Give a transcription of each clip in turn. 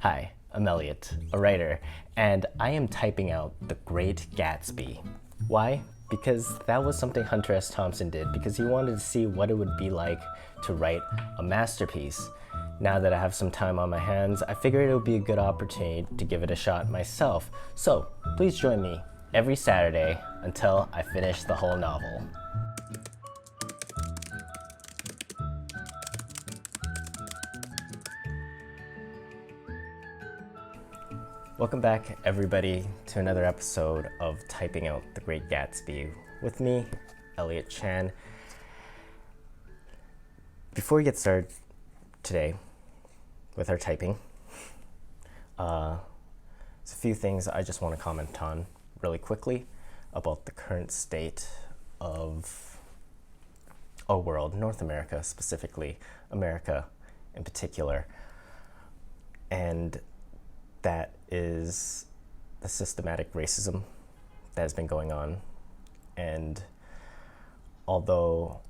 Hi, I'm Elliot, a writer, and I am typing out The Great Gatsby. Why? Because that was something Hunter S Thompson did, because he wanted to see what it would be like to write a masterpiece. Now that I have some time on my hands, I figured it would be a good opportunity to give it a shot myself. So, please join me every Saturday until I finish the whole novel. Welcome back, everybody, to another episode of Typing Out The Great Gatsby with me, Elliot Chan. Before we get started today with our typing, there's a few things I just want to comment on really quickly about the current state of our world, North America specifically, America in particular, and that is the systematic racism that has been going on. And although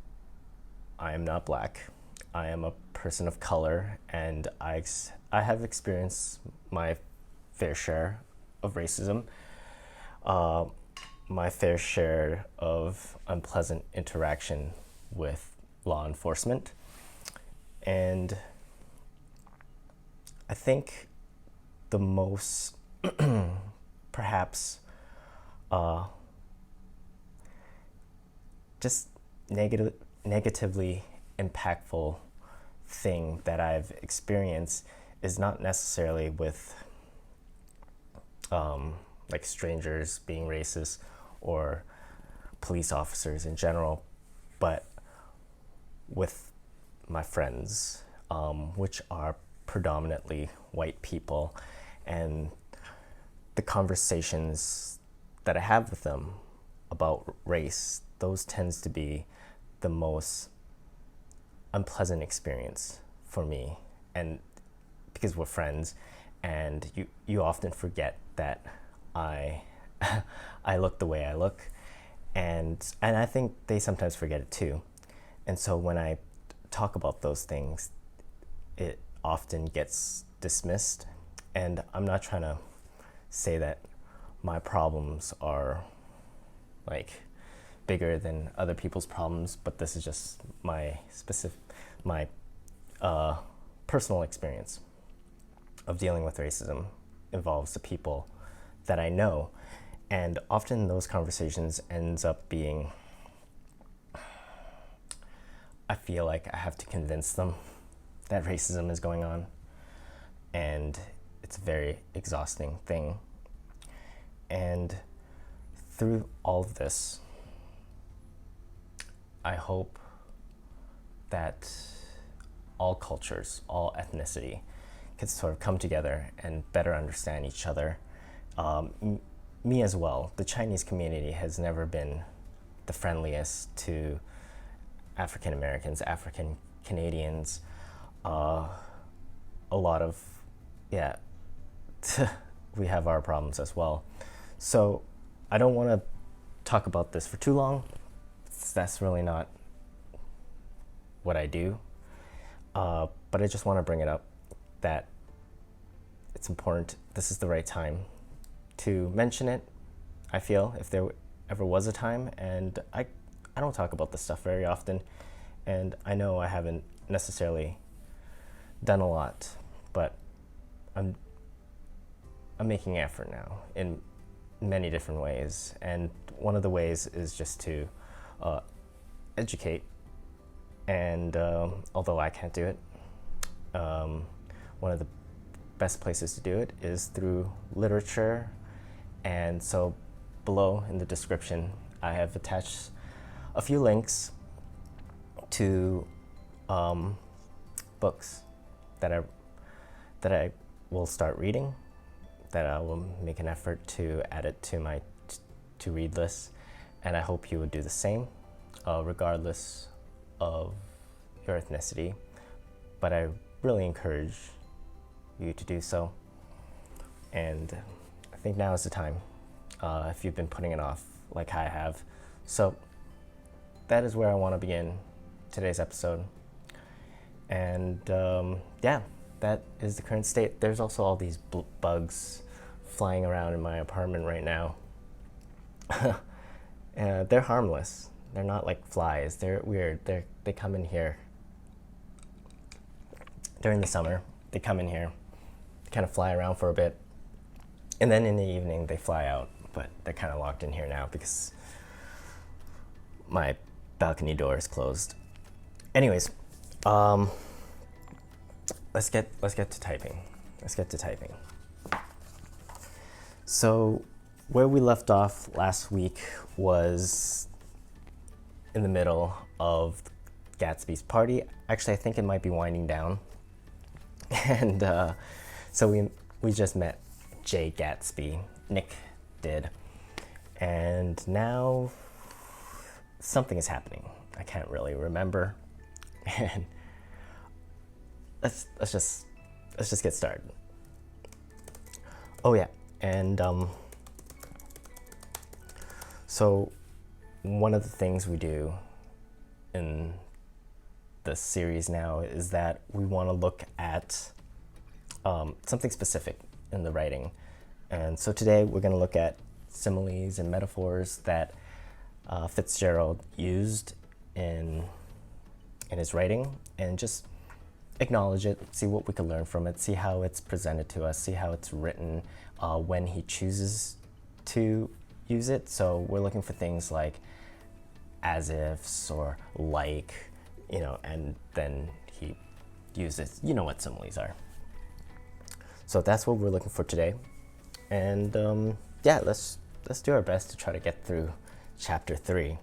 I am not black, I am a person of color, and I have experienced my fair share of racism, my fair share of unpleasant interaction with law enforcement. And I think the most perhaps just negatively impactful thing that I've experienced is not necessarily with like strangers being racist or police officers in general, but with my friends, which are predominantly white people, and the conversations that I have with them about race, those tends to be the most unpleasant experience for me. And because we're friends, and you often forget that I I look the way I look, and I think they sometimes forget it too. And so when I talk about those things, it often gets dismissed. And I'm not trying to say that my problems are like bigger than other people's problems, but this is just my personal experience of dealing with racism involves the people that I know. And often those conversations ends up being, I feel like I have to convince them that racism is going on, and it's a very exhausting thing. And through all of this, I hope that all cultures, all ethnicity can sort of come together and better understand each other. Me as well. The Chinese community has never been the friendliest to African Americans, African Canadians, a lot of, we have our problems as well. So I don't want to talk about this for too long. That's really not what I do. But I just want to bring it up that it's important. This is the right time to mention it, I feel, if there ever was a time. And I don't talk about this stuff very often. And I know I haven't necessarily done a lot, but I'm making an effort now in many different ways. And one of the ways is just to educate. And although I can't do it, one of the best places to do it is through literature. And so below in the description, I have attached a few links to books that I will start reading, that I will make an effort to add it to my to read list, and I hope you would do the same, regardless of your ethnicity. But I really encourage you to do so, and I think now is the time, if you've been putting it off like I have. So that is where I want to begin today's episode. And that is the current state. There's also all these bugs flying around in my apartment right now. They're harmless. They're not like flies. They're weird. They come in here during the summer. They come in here, they kind of fly around for a bit, and then in the evening they fly out. But they're kind of locked in here now because my balcony door is closed. Anyways, let's get to typing. So where we left off last week was in the middle of Gatsby's party. Actually, I think it might be winding down. And so we just met Jay Gatsby. Nick did. And now something is happening. I can't really remember. And let's just get started. Oh yeah, and so one of the things we do in the series now is that we want to look at something specific in the writing. And so today we're going to look at similes and metaphors that Fitzgerald used in his writing, and just acknowledge it, see what we can learn from it, see how it's presented to us, see how it's written when he chooses to use it. So we're looking for things like as ifs or like, and then he uses, what similes are. So that's what we're looking for today. And yeah, let's do our best to try to get through chapter 3.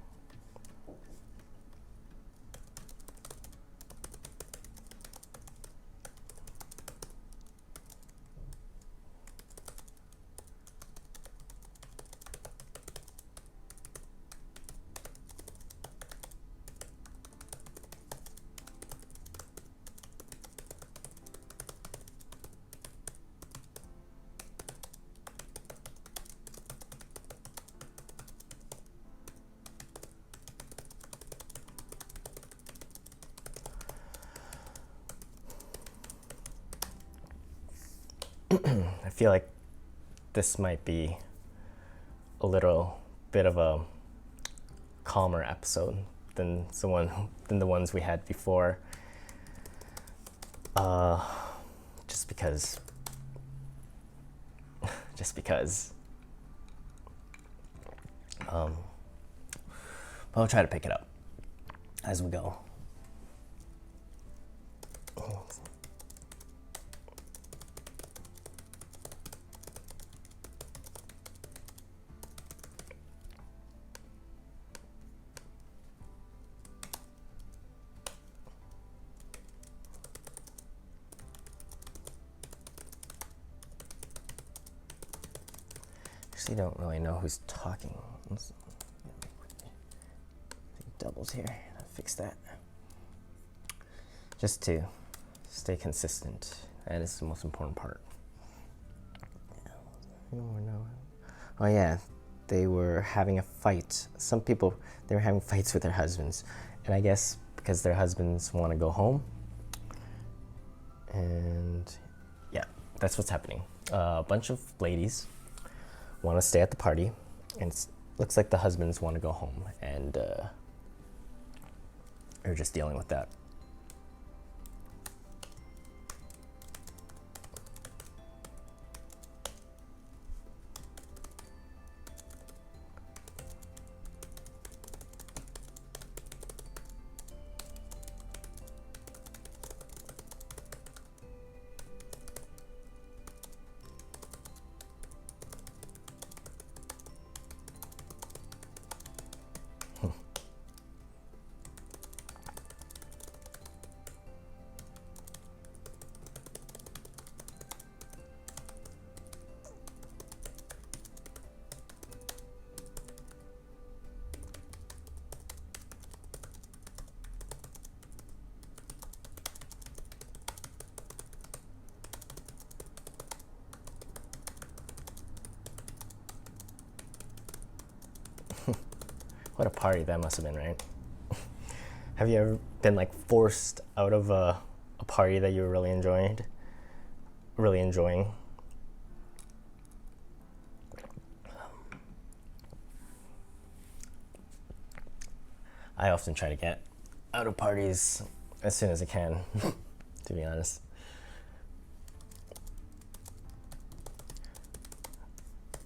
I feel like this might be a little bit of a calmer episode than the ones we had before. Just because. I'll try to pick it up as we go. Actually, don't really know who's talking. Doubles here. I'll fix that. Just to stay consistent. That is the most important part. Oh yeah, they were having a fight. Some people, they were having fights with their husbands. And I guess because their husbands want to go home. And yeah, that's what's happening. A bunch of ladies want to stay at the party, and it looks like the husbands want to go home, and they're just dealing with that. What a party that must have been, right? Have you ever been like forced out of a party that you were really enjoying? really enjoying. I often try to get out of parties as soon as I can, to be honest.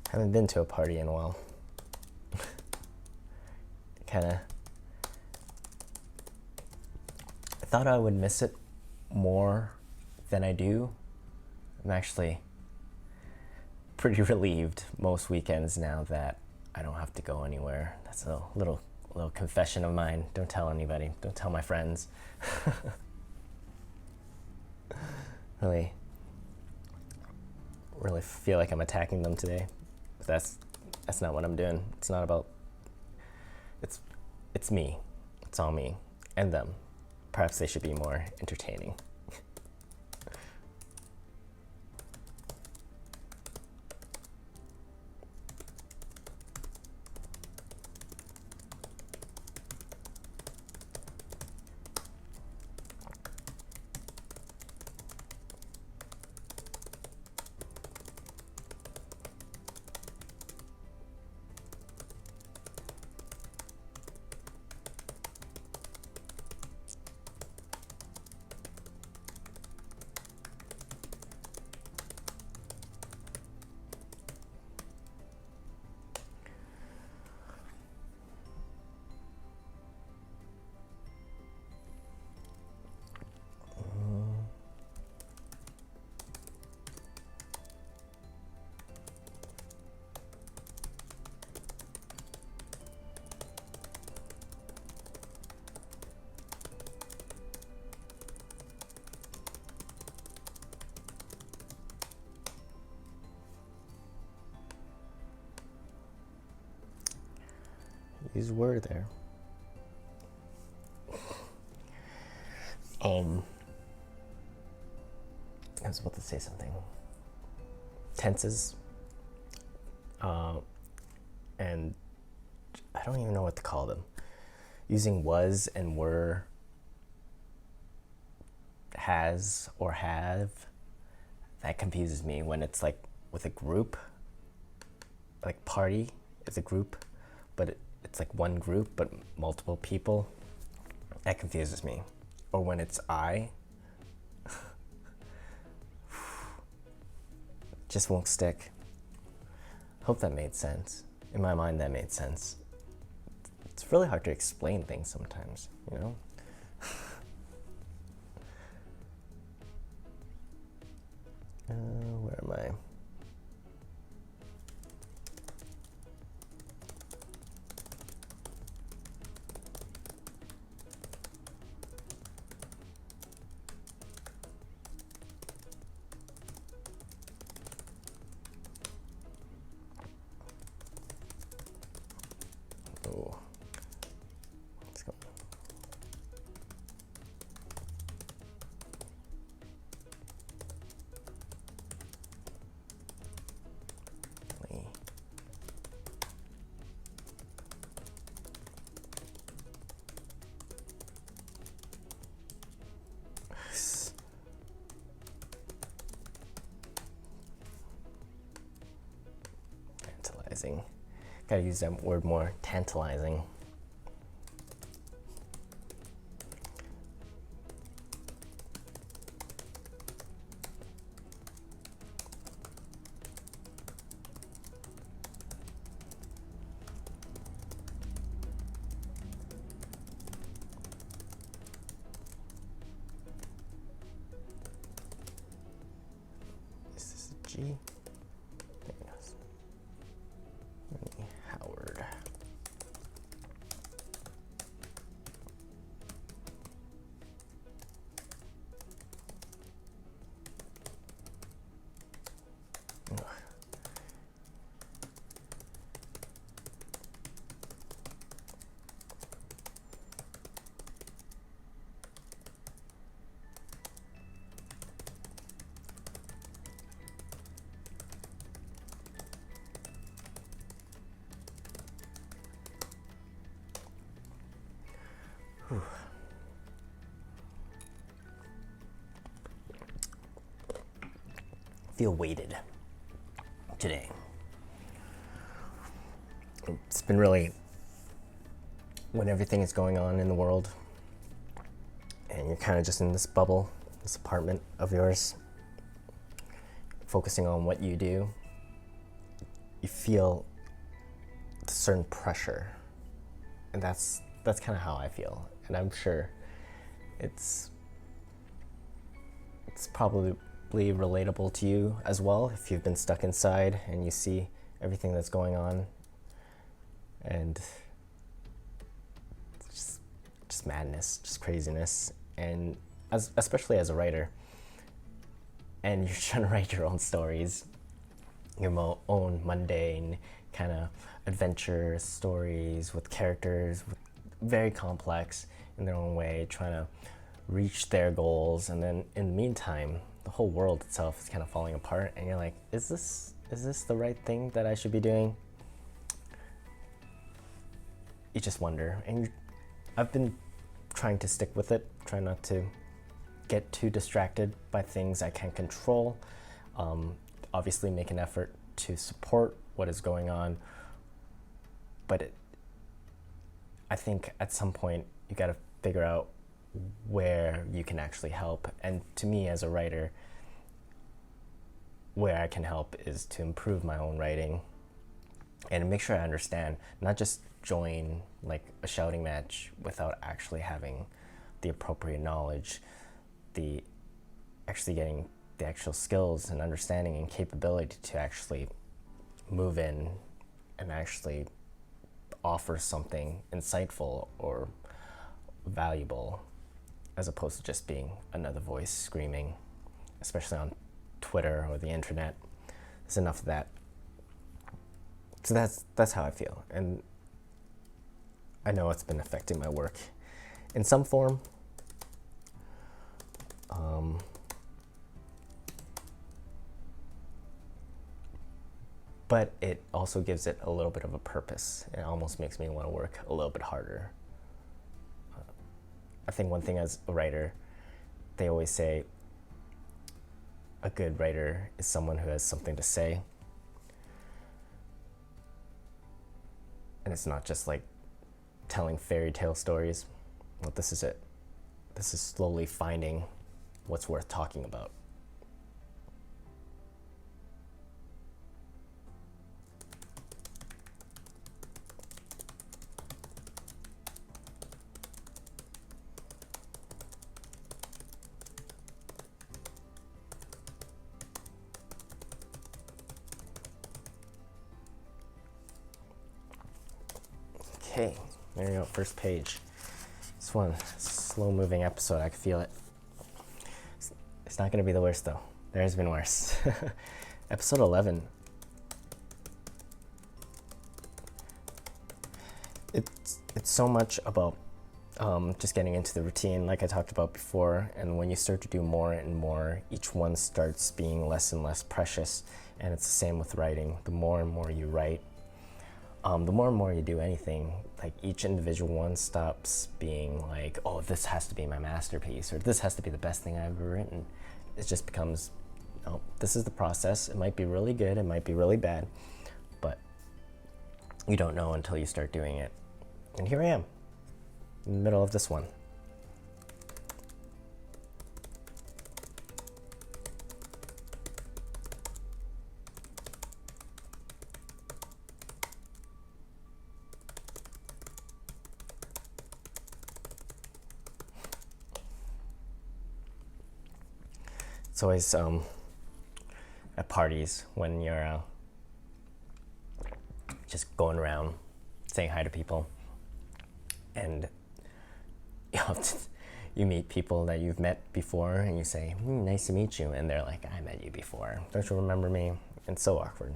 Haven't been to a party in a while. I thought I would miss it more than I do. I'm actually pretty relieved most weekends now that I don't have to go anywhere. That's a little confession of mine. Don't tell anybody. Don't tell my friends. Really feel like I'm attacking them today. But that's not what I'm doing. It's not about. It's me. It's all me and them. Perhaps they should be more entertaining. These were there. I was about to say something. Tenses. And I don't even know what to call them. Using was and were, has or have, that confuses me when it's like with a group. Like party is a group, but it's like one group but multiple people. That confuses me. Or when it's I, just won't stick. Hope that made sense. In my mind, that made sense. It's really hard to explain things sometimes, you know? Where am I? Oh, let's go. Tantalizing. Gotta use that word more. Tantalizing. Is this a G? There it goes. Howard. Whew. feel weighted today. It's been really, when everything is going on in the world and you're kind of just in this bubble, this apartment of yours, focusing on what you do, you feel a certain pressure. And that's kind of how I feel. And I'm sure it's probably relatable to you as well if you've been stuck inside and you see everything that's going on, and just madness, just craziness. And especially as a writer, and you're trying to write your own stories, your own mundane kind of adventure stories with characters very complex in their own way, trying to reach their goals, and then in the meantime the whole world itself is kind of falling apart, and you're like, is this the right thing that I should be doing? You just wonder. And I've been trying to stick with it, try not to get too distracted by things I can't control. Obviously make an effort to support what is going on, but I think at some point you got to figure out where you can actually help. And to me as a writer, where I can help is to improve my own writing and make sure I understand, not just join like a shouting match without actually having the appropriate knowledge, actually getting the actual skills and understanding and capability to actually move in and actually offer something insightful or valuable, as opposed to just being another voice screaming, especially on Twitter or the internet. There's enough of that. So that's how I feel, and I know it's been affecting my work in some form. But it also gives it a little bit of a purpose. It almost makes me want to work a little bit harder. I think one thing as a writer, they always say a good writer is someone who has something to say. And it's not just like telling fairy tale stories. Well, this is it. This is slowly finding what's worth talking about. Okay, there you go, first page. This one, slow moving episode, I can feel it. It's not gonna be the worst though. There's been worse. Episode 11. It's so much about just getting into the routine, like I talked about before, and when you start to do more and more, each one starts being less and less precious, and it's the same with writing. The more and more you write, the more and more you do anything, like each individual one stops being like, oh, this has to be my masterpiece, or this has to be the best thing I've ever written. It just becomes, oh, this is the process. It might be really good, it might be really bad, but you don't know until you start doing it. And here I am, in the middle of this one. It's always at parties when you're just going around saying hi to people, and you meet people that you've met before, and you say, nice to meet you, and they're like, I met you before. Don't you remember me? And it's so awkward.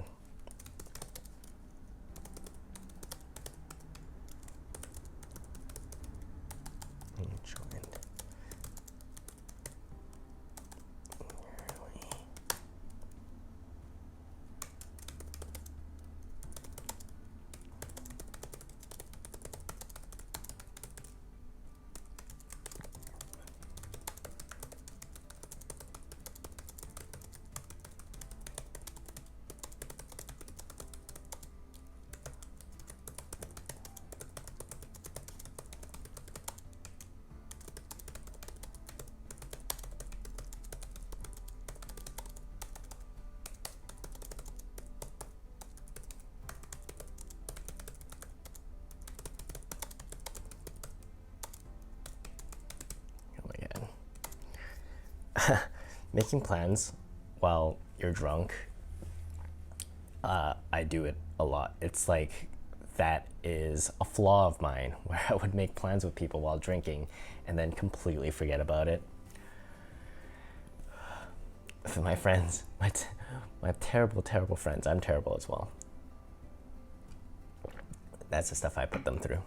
Making plans while you're drunk, I do it a lot. It's like that is a flaw of mine where I would make plans with people while drinking and then completely forget about it. For my friends, my terrible, terrible friends, I'm terrible as well. That's the stuff I put them through.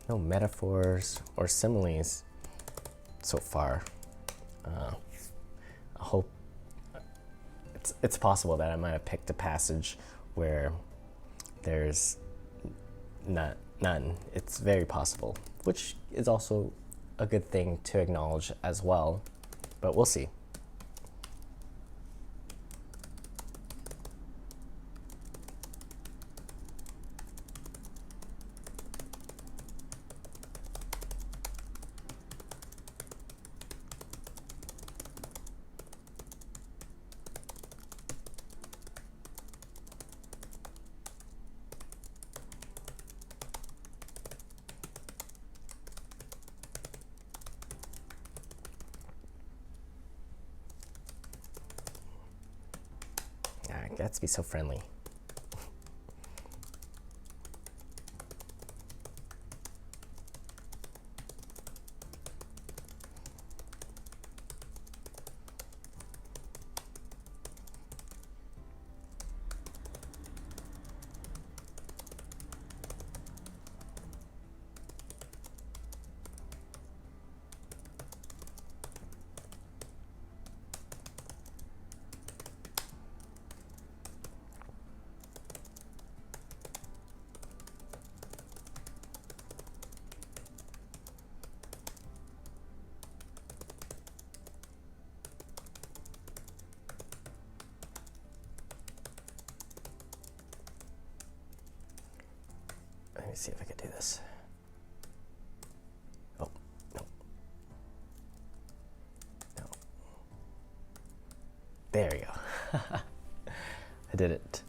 No metaphors or similes so far. I hope it's possible that I might have picked a passage where there's none. It's very possible, which is also a good thing to acknowledge as well, but we'll see. Gatsby so friendly. Let me see if I can do this. Oh, no. No. There you go. I did it.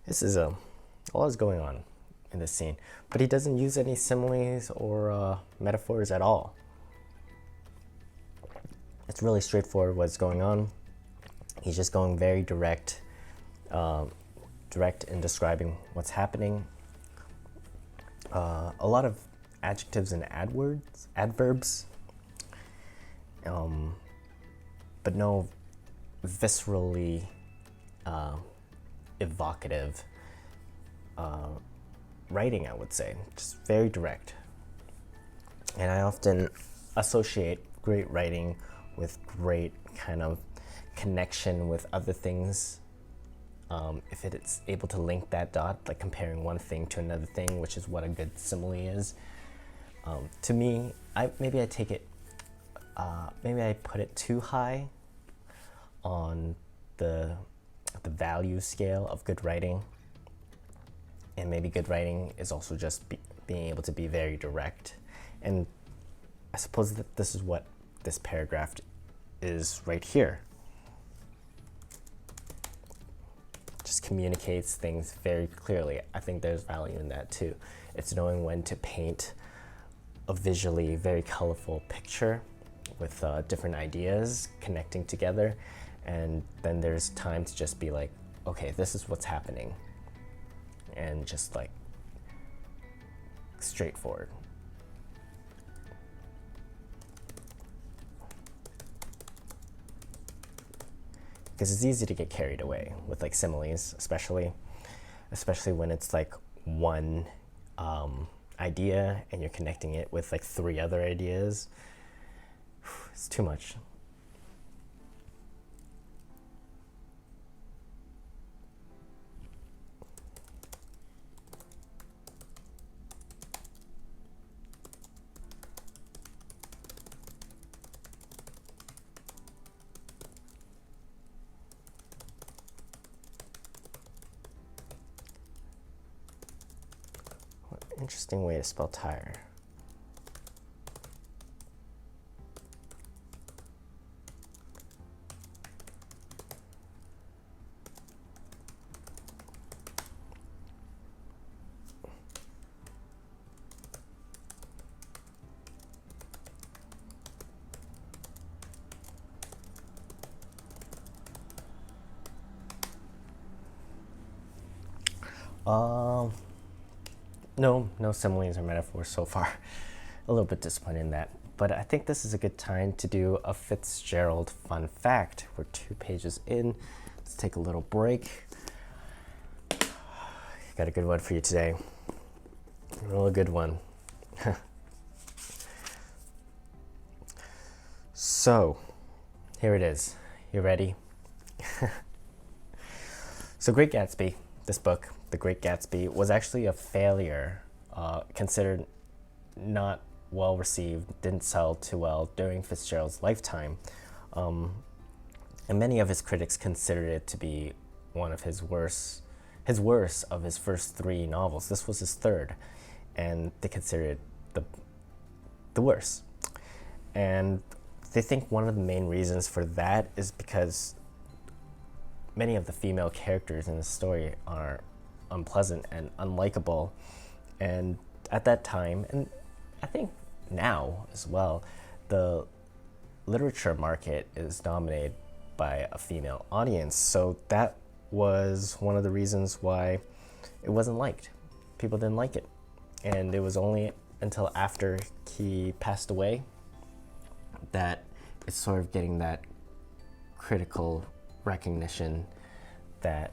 This is a lot is going on in this scene, but he doesn't use any similes or metaphors at all. It's really straightforward what's going on. He's just going very direct in describing what's happening. A lot of adjectives and adverbs, but no viscerally evocative writing, I would say. Just very direct. And I often associate great writing with great kind of connection with other things. If it's able to link that dot, like comparing one thing to another thing, which is what a good simile is. To me, maybe I take it maybe I put it too high on the value scale of good writing. And maybe good writing is also just being able to be very direct. And I suppose that this is what this paragraph is right here. Just communicates things very clearly. I think there's value in that too. It's knowing when to paint a visually very colorful picture with different ideas connecting together, and then there's time to just be like, okay, this is what's happening, and just like straightforward. Because it's easy to get carried away with like similes, especially when it's like one idea and you're connecting it with like 3 other ideas. It's too much. Interesting way to spell tire. No similes or metaphors so far. A little bit disappointed in that. But I think this is a good time to do a Fitzgerald fun fact. We're 2 pages in. Let's take a little break. Got a good one for you today. A real good one. So, here it is. You ready? So, Great Gatsby, this book, The Great Gatsby, was actually a failure, considered not well received, didn't sell too well during Fitzgerald's lifetime. And many of his critics considered it to be one of his worst of his first 3 novels. This was his 3rd, and they considered it the worst. And they think one of the main reasons for that is because many of the female characters in the story are unpleasant and unlikable. And at that time, and I think now as well, the literature market is dominated by a female audience. So that was one of the reasons why it wasn't liked. People didn't like it. And it was only until after he passed away that it's sort of getting that critical recognition that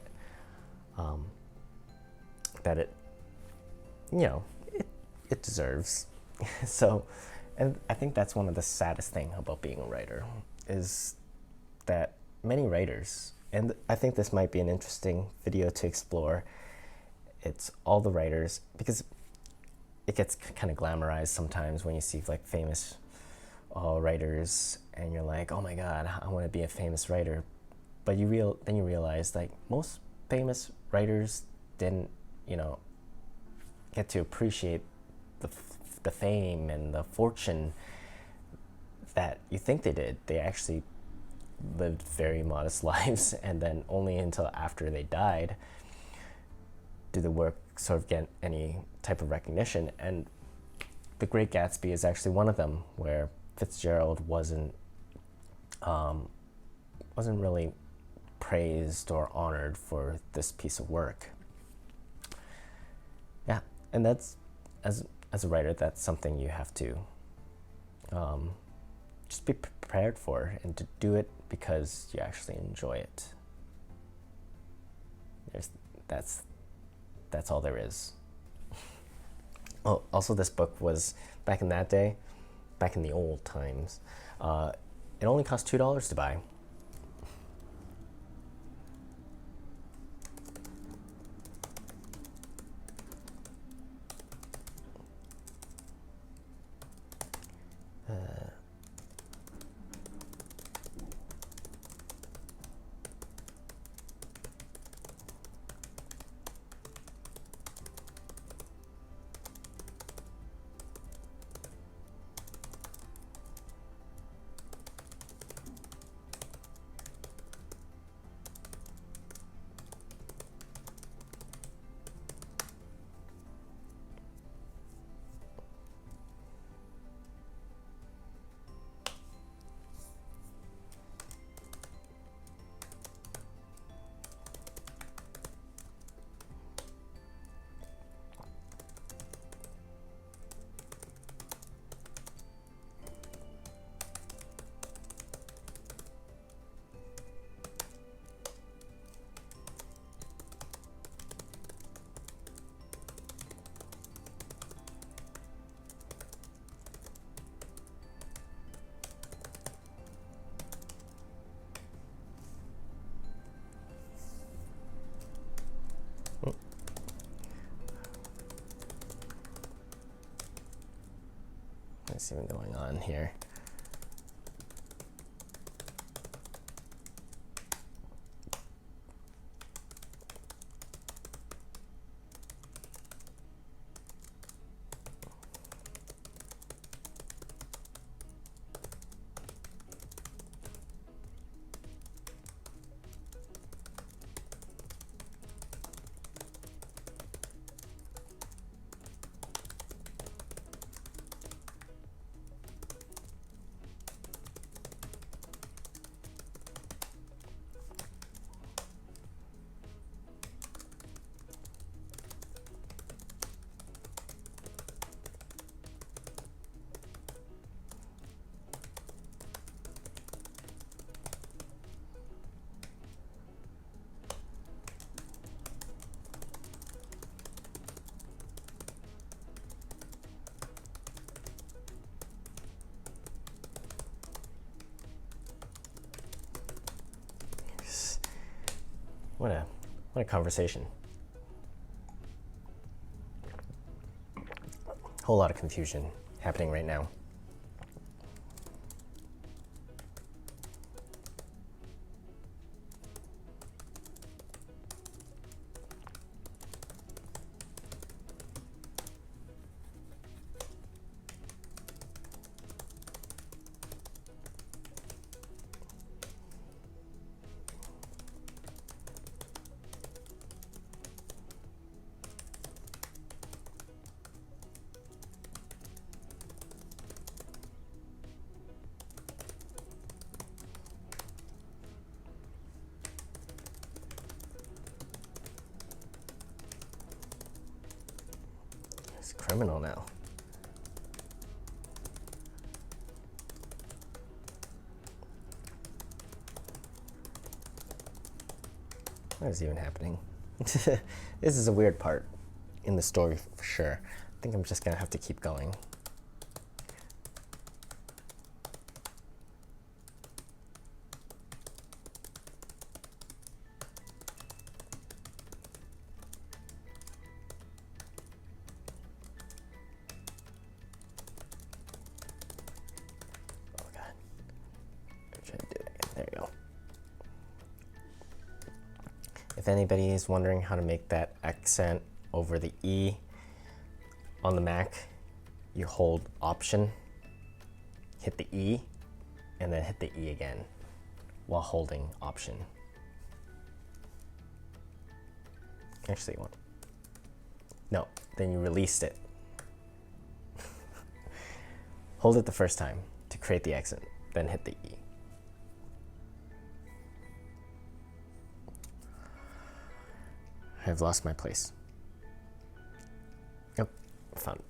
that it deserves. So, and I think that's one of the saddest thing about being a writer, is that many writers, and I think this might be an interesting video to explore, it's all the writers, because it gets kind of glamorized sometimes when you see like famous writers and you're like, oh my god, I want to be a famous writer. But then you realize like most famous writers didn't get to appreciate the fame and the fortune that you think they did. They actually lived very modest lives, and then only until after they died did the work sort of get any type of recognition. And The Great Gatsby is actually one of them, where Fitzgerald wasn't really praised or honored for this piece of work. Yeah, and that's, as a writer, that's something you have to just be prepared for, and to do it because you actually enjoy it. That's all there is. Oh, also this book was, back in that day, back in the old times, it only cost $2 to buy. What's even going on here? What a conversation. Whole lot of confusion happening right now. He's a criminal now. What is even happening? This is a weird part in the story for sure. I think I'm just gonna have to keep going. Oh God. I'm trying to do it again. There you go. If anybody is wondering how to make that accent over the E on the Mac, you hold Option, hit the E, and then hit the E again while holding Option. Actually, one. No, then you released it. Hold it the first time to create the accent, then hit the E. I've lost my place. Yep, found it.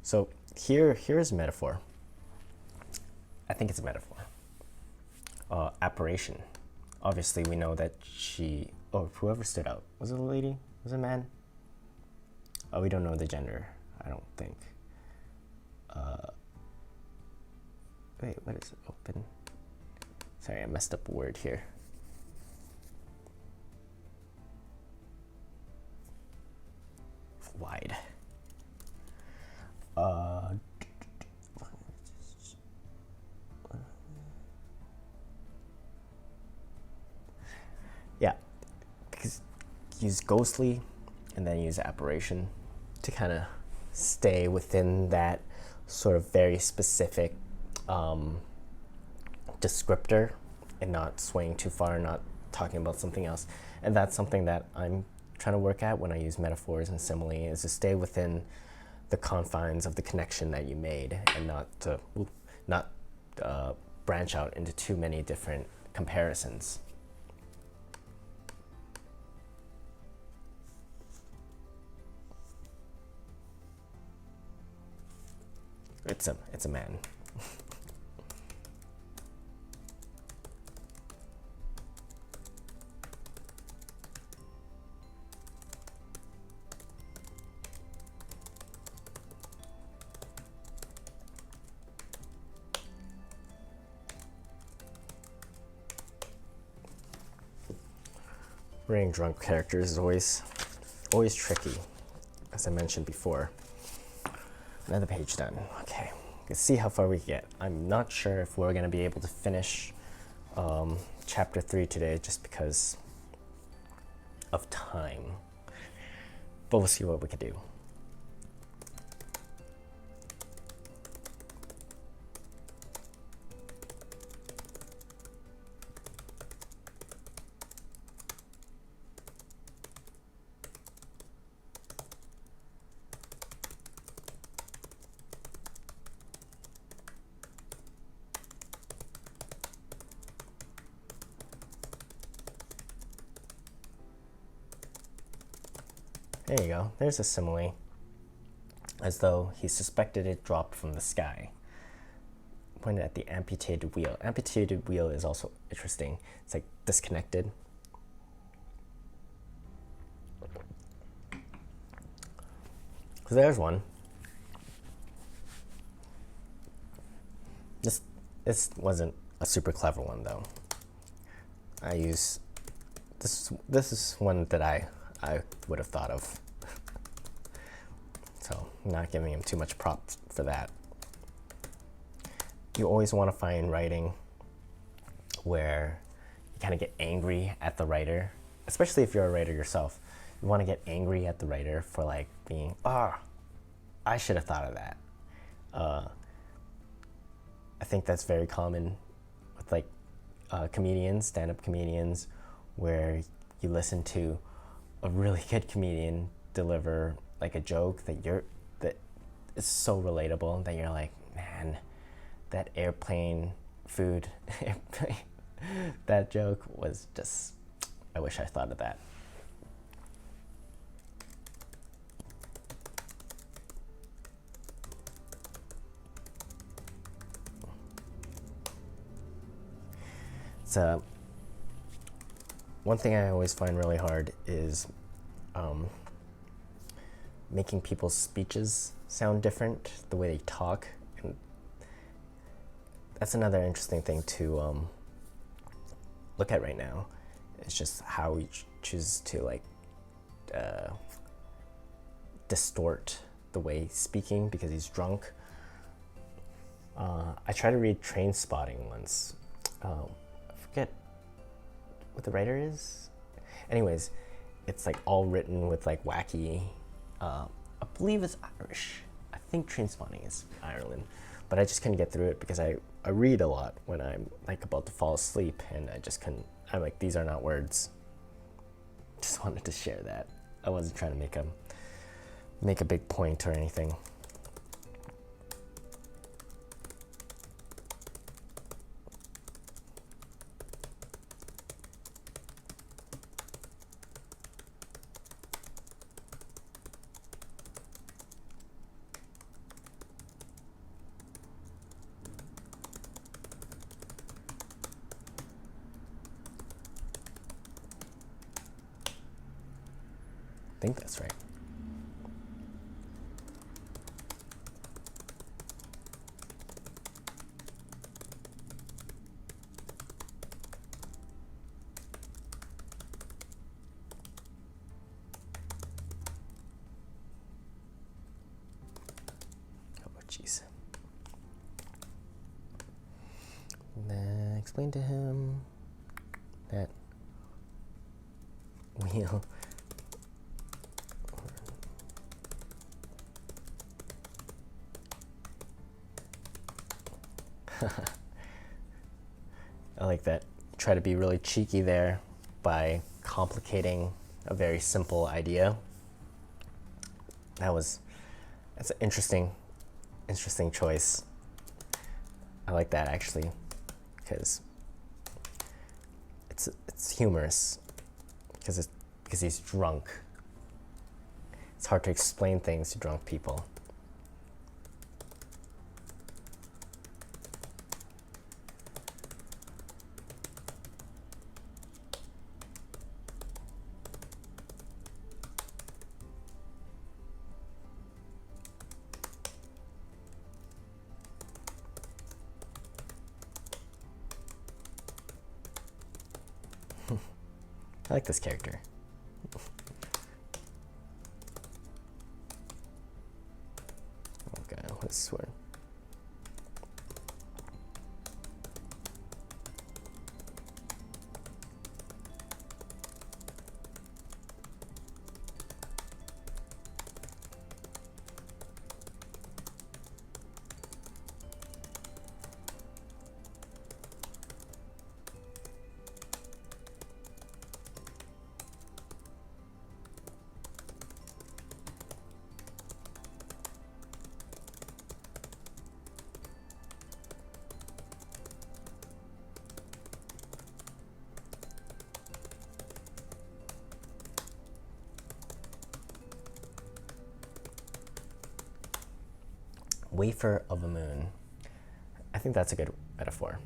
So here's a metaphor. I think it's a metaphor. Apparition. Obviously, we know that whoever stood out, was it a lady? Was it a man? We don't know the gender, I don't think. Wait, what is it? Open. Sorry, I messed up a word here. use ghostly and then use apparition to kind of stay within that sort of very specific descriptor and not swaying too far, not talking about something else. And that's something that I'm trying to work at when I use metaphors and simile, is to stay within the confines of the connection that you made and not branch out into too many different comparisons. It's a man. Writing drunk characters is always tricky, as I mentioned before. Another page done. Okay, let's see how far we get. I'm not sure if we're going to be able to finish chapter 3 today just because of time, but we'll see what we can do. There you go. There's a simile. As though he suspected it dropped from the sky. Pointed at the amputated wheel. Amputated wheel is also interesting. It's like disconnected. So there's one. This wasn't a super clever one though. I use this is one that I would have thought of. So I'm not giving him too much props for that. You always want to find writing where you kind of get angry at the writer, especially if you're a writer yourself. You want to get angry at the writer for like being, I should have thought of that. I think that's very common with like comedians, stand-up comedians, where you listen to a really good comedian deliver like a joke that is so relatable that you're like, man, that airplane food, that joke was just, I wish I thought of that. So one thing I always find really hard is making people's speeches sound different, the way they talk. And that's another interesting thing to look at right now. It's just how we choose to like distort the way he's speaking because he's drunk. I tried to read Train Spotting once. I forget what the writer is. Anyways, it's like all written with like wacky, I believe it's Irish. I think Train Spotting is Ireland, but I just couldn't get through it because I read a lot when I'm like about to fall asleep, and I just couldn't. I'm like, these are not words. Just wanted to share that. I wasn't trying to make a big point or anything. I think that's right. Oh, jeez. Explain to him that wheel I like that. Try to be really cheeky there by complicating a very simple idea. That's an interesting choice. I like that actually, because it's humorous, because he's drunk. It's hard to explain things to drunk people. I like this character. Okay, let's swear. Wafer of a moon. I think that's a good metaphor.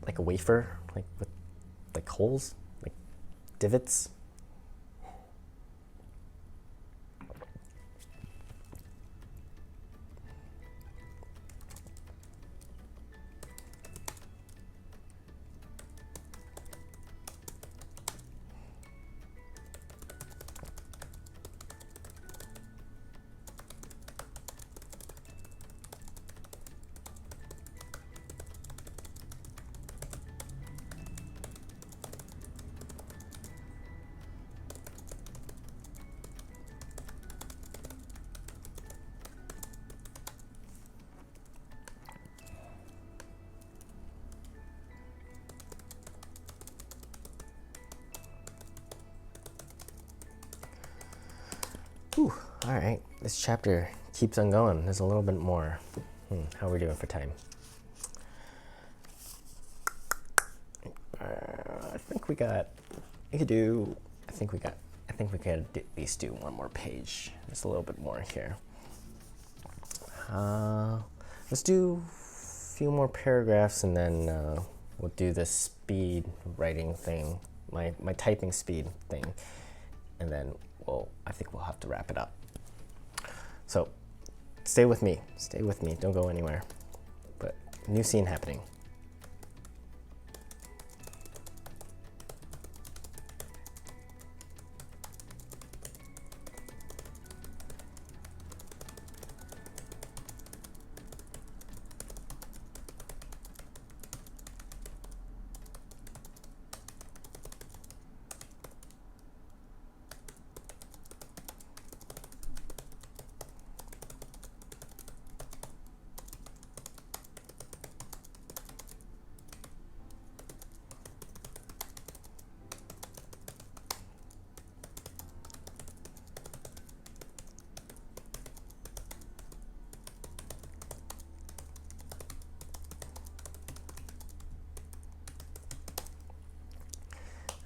Like a wafer, like with like holes, like divots. Whew, all right, this chapter keeps on going. There's a little bit more. How are we doing for time? I think we got. I think we could at least do one more page. Just a little bit more here. Let's do a few more paragraphs, and then we'll do the speed writing thing, my typing speed thing, and then I think we'll have to wrap it up. So stay with me, don't go anywhere. But new scene happening.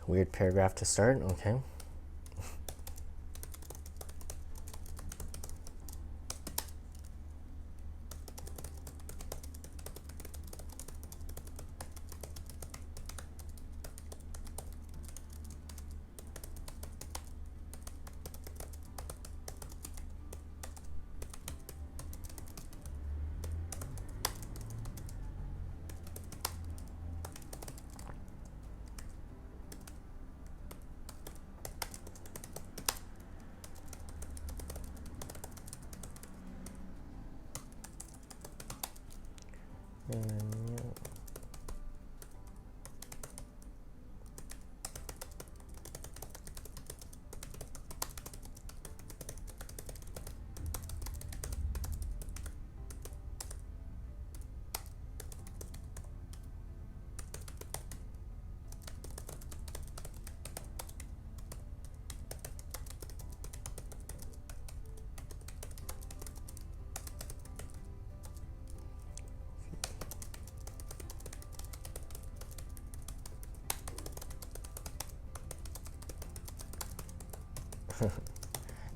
Weird paragraph to start, okay.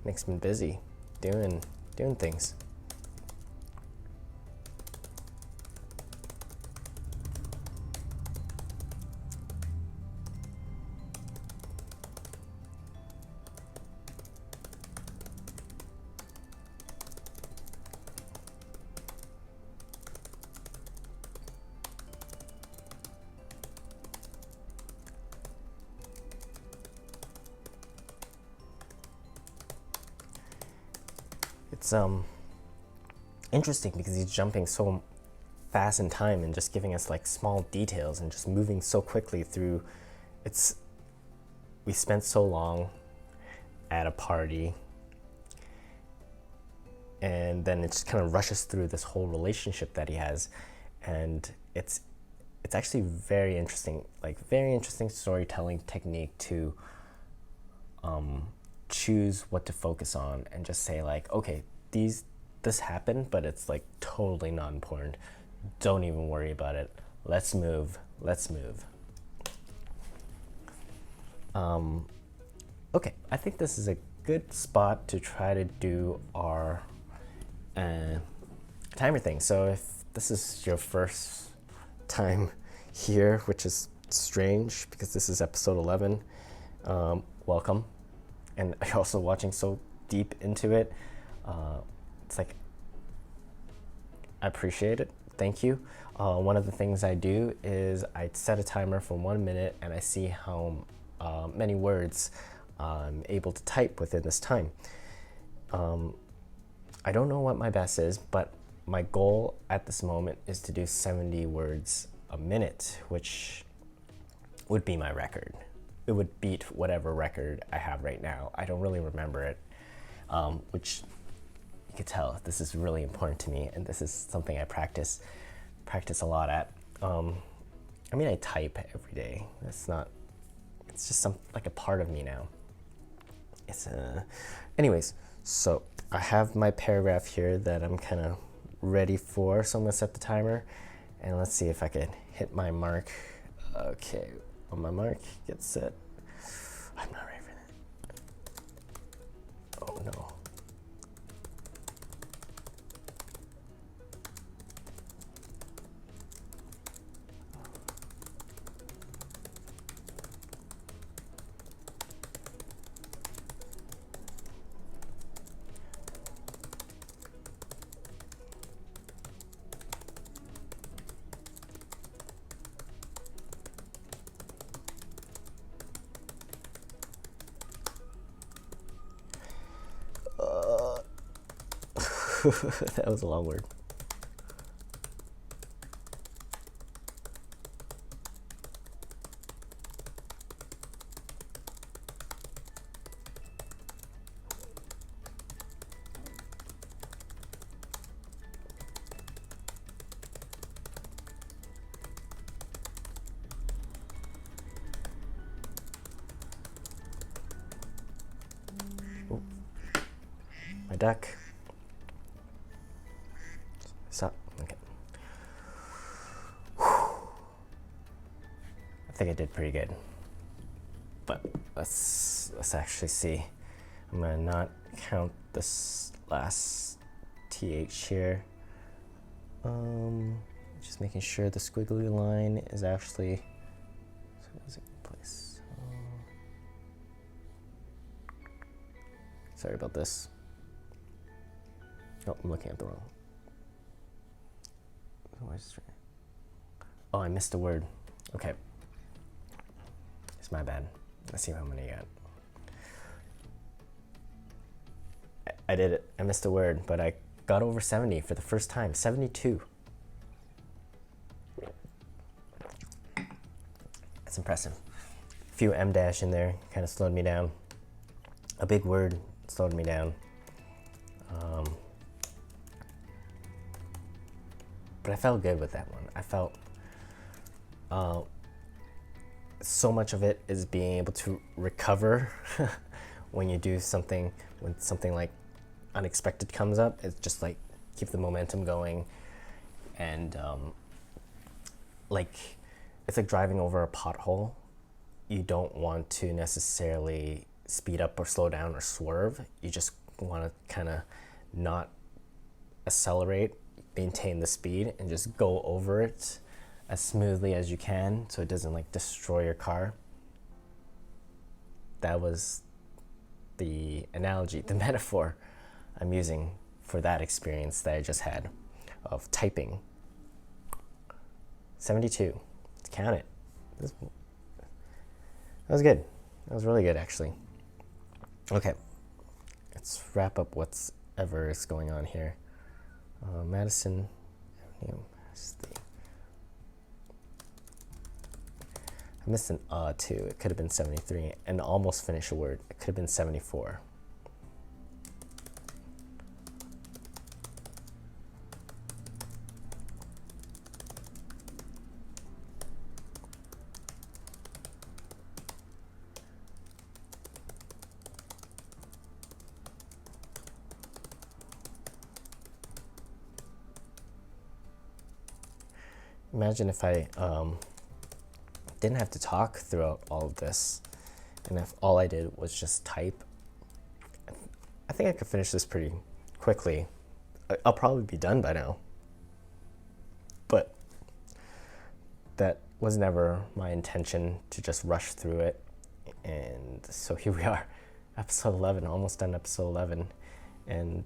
Nick's been busy doing things. It's interesting because he's jumping so fast in time and just giving us like small details and just moving so quickly through. We spent so long at a party, and then it just kind of rushes through this whole relationship that he has, and it's actually very interesting storytelling technique to choose what to focus on and just say like, okay, this happened, but it's like totally not important. Don't even worry about it. Let's move. Okay, I think this is a good spot to try to do our timer thing. So if this is your first time here, which is strange because this is episode 11, welcome. And you're also watching so deep into it. It's like, I appreciate it. Thank you. One of the things I do is I set a timer for 1 minute and I see how many words I'm able to type within this time. I don't know what my best is, but my goal at this moment is to do 70 words a minute, which would be my record. It would beat whatever record I have right now. I don't really remember it, which you could tell this is really important to me, and this is something I practice a lot at. I mean, I type every day. It's just like a part of me now. Anyways, so I have my paragraph here that I'm kind of ready for, so I'm gonna set the timer, and let's see if I can hit my mark. Okay. On my mark, get set. I'm not ready for that. Oh no. That was a long word. Ooh. My duck. So, okay. I think I did pretty good. But let's actually see. I'm gonna not count this last TH here. Just making sure the squiggly line is actually in place. Sorry about this. Oh, I'm looking at the wrong. Oh, I missed a word. Okay. It's my bad. Let's see how many I got. I did it. I missed a word, but I got over 70 for the first time. 72. That's impressive. A few M dash in there kind of slowed me down. A big word slowed me down. But I felt good with that one. I felt so much of it is being able to recover when you do something, when something like unexpected comes up. It's just like keep the momentum going, and like it's like driving over a pothole. You don't want to necessarily speed up or slow down or swerve. You just want to kind of not accelerate, maintain the speed, and just go over it as smoothly as you can so it doesn't like destroy your car. That was the analogy, the metaphor I'm using for that experience that I just had of typing. 72. Let's count it. That was good. That was really good, actually. Okay. Let's wrap up whatever is going on here. Madison Avenue. I missed an too. It could have been 73. And almost finish a word. It could have been 74. Imagine if I didn't have to talk throughout all of this, and if all I did was just type. I think I could finish this pretty quickly. I'll probably be done by now. But that was never my intention, to just rush through it. And so here we are, episode 11, almost done episode 11, and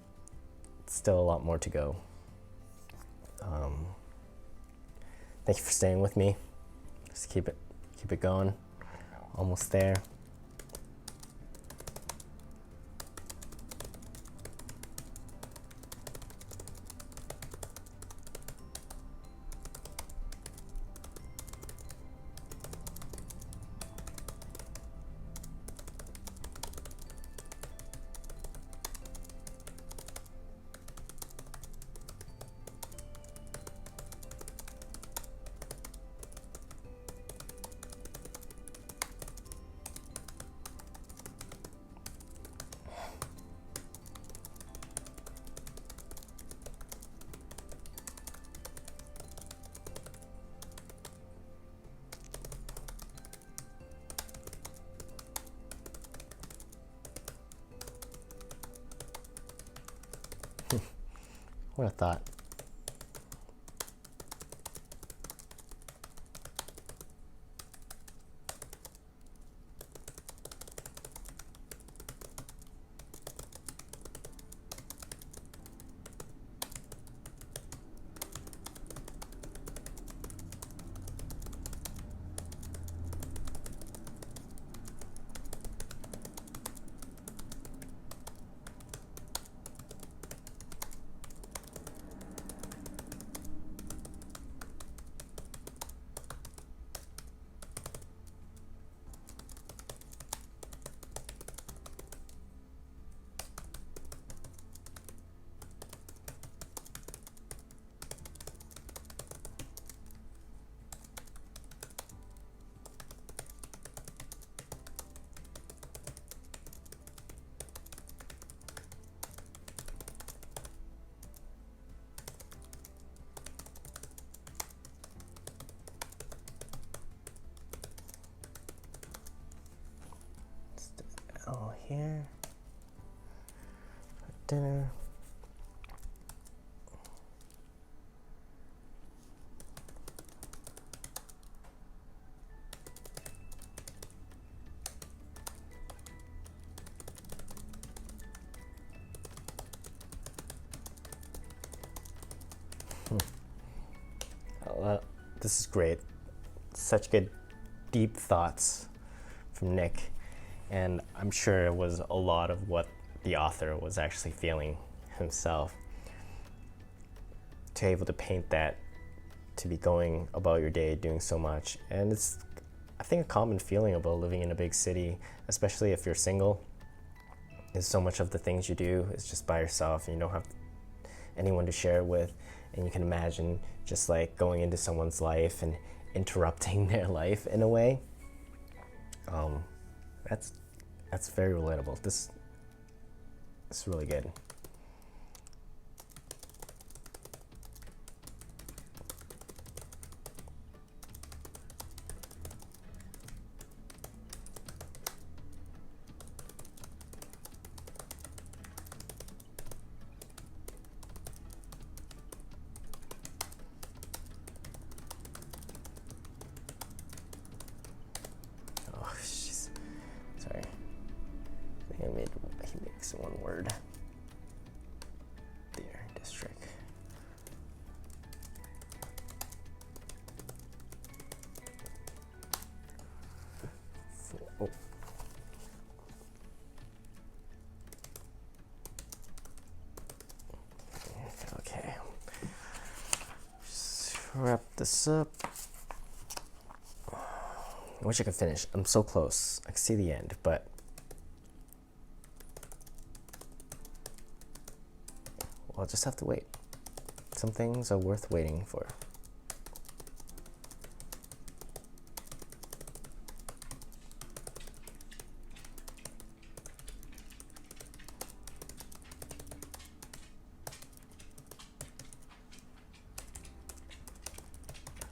still a lot more to go. Thank you for staying with me. Just keep it going. Almost there. What a thought. All here for dinner. This is great. Such good, deep thoughts from Nick. And I'm sure it was a lot of what the author was actually feeling himself. To be able to paint that, to be going about your day doing so much. And it's, I think, a common feeling about living in a big city, especially if you're single, is so much of the things you do is just by yourself, and you don't have anyone to share it with. And you can imagine just like going into someone's life and interrupting their life in a way. That's very relatable. This is really good. Mockingbird Theater District. Oh. Okay. Just wrap this up. I wish I could finish. I'm so close. I can see the end, but I'll just have to wait. Some things are worth waiting for.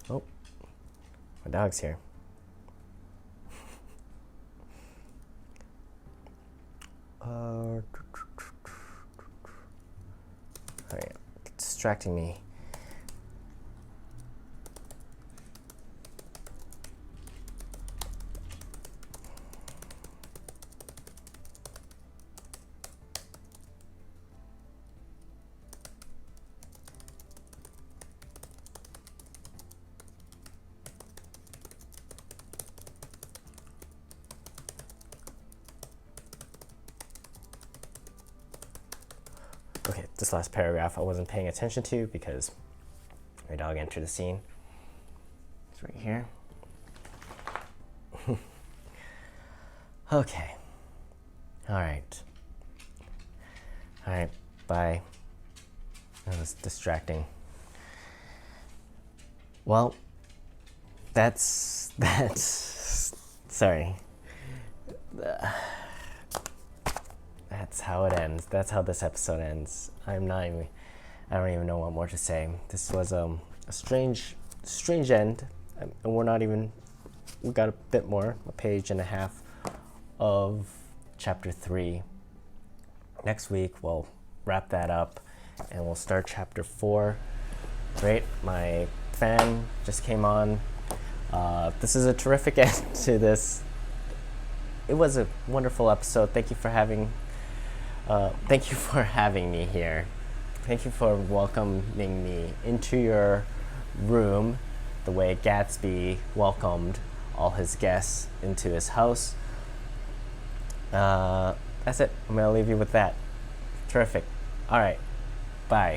Oh, my dog's here. Alright, distracting me. Okay, this last paragraph I wasn't paying attention to because my dog entered the scene. It's right here. Okay. All right. Bye. That was distracting. Well, that's sorry. That's how it ends. That's how this episode ends. I don't even know what more to say. This was a strange end, and we got a bit more, a page and a half of chapter 3. Next week we'll wrap that up and we'll start chapter 4. Great, my fan just came on. This is a terrific end to this. It was a wonderful episode. Thank you for having me here. Thank you for welcoming me into your room the way Gatsby welcomed all his guests into his house. That's it. I'm going to leave you with that. Terrific. All right. Bye.